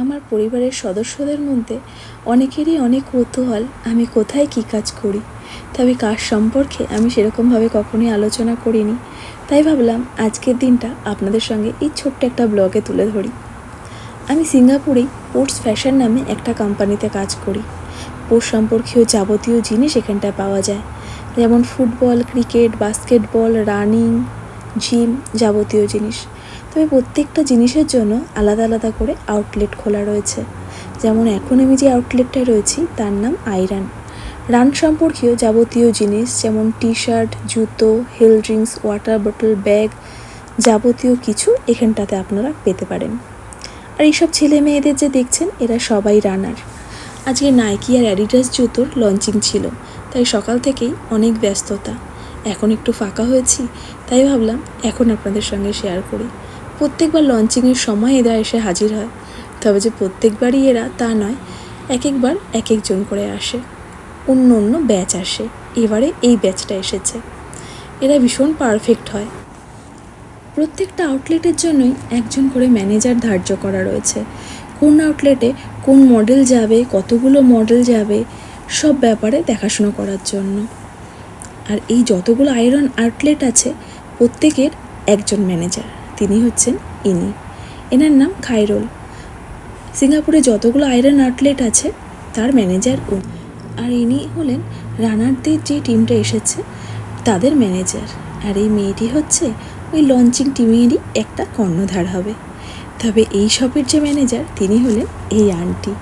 আমার পরিবারের সদস্যদের মধ্যে অনেকেরই অনেক কৌতূহল আমি কোথায় কী কাজ করি, তবে কাজ সম্পর্কে আমি সেরকমভাবে কখনোই আলোচনা করিনি। তাই ভাবলাম আজকের দিনটা আপনাদের সঙ্গে এই ছোট্ট একটা ব্লগে তুলে ধরি। আমি সিঙ্গাপুরেই পোর্টস ফ্যাশন নামে একটা কোম্পানিতে কাজ করি। পোর্টস সম্পর্কীয় যাবতীয় জিনিস এখানটায় পাওয়া যায়, যেমন football, cricket, basketball, running, gym, যাবতীয় জিনিস। তবে প্রত্যেকটা জিনিসের জন্য আলাদা আলাদা করে আউটলেট খোলা রয়েছে। যেমন এখন আমি যে আউটলেটটায় রয়েছি তার নাম আইরান। রান সম্পর্কীয় যাবতীয় জিনিস যেমন টি শার্ট, জুতো, হেল ড্রিঙ্কস, ওয়াটার বোতল, ব্যাগ, যাবতীয় কিছু এখানটাতে আপনারা পেতে পারেন। আর এইসব ছেলে মেয়েদের যে দেখছেন এরা সবাই রানার। আজকে নাইকি আর অ্যাডিডাস জুতোর লঞ্চিং ছিল, তাই সকাল থেকেই অনেক ব্যস্ততা। এখন একটু ফাঁকা হয়েছি, তাই ভাবলাম এখন আপনাদের সঙ্গে শেয়ার করি। প্রত্যেকবার লঞ্চিংয়ের সময় এরা এসে হাজির হয়, তবে যে প্রত্যেকবারই এরা তা নয়, এক একবার এক একজন করে আসে, অন্য অন্য ব্যাচ আসে। এবারে এই ব্যাচটা এসেছে। এরা ভীষণ পারফেক্ট হয়। প্রত্যেকটা আউটলেটের জন্যই একজন করে ম্যানেজার ধার্য করা রয়েছে। কোন আউটলেটে কোন মডেল যাবে, কতগুলো মডেল যাবে, সব ব্যাপারে দেখাশোনা করার জন্য। আর এই যতগুলো আয়রন আউটলেট আছে প্রত্যেকের একজন ম্যানেজার, তিনি হচ্ছেন এনার নাম খায়রুল। সিঙ্গাপুরে যতগুলো আয়রন আউটলেট আছে তার ম্যানেজার উনি। আর ইনি হলেন রানারদের যে টিমটা এসেছে তাদের ম্যানেজার। আর এই মেয়েটি হচ্ছে ওই লঞ্চিং টিমেরই একটা কর্ণধার হবে। তবে এই শপের যে ম্যানেজার তিনি হলেন এই আন্টি।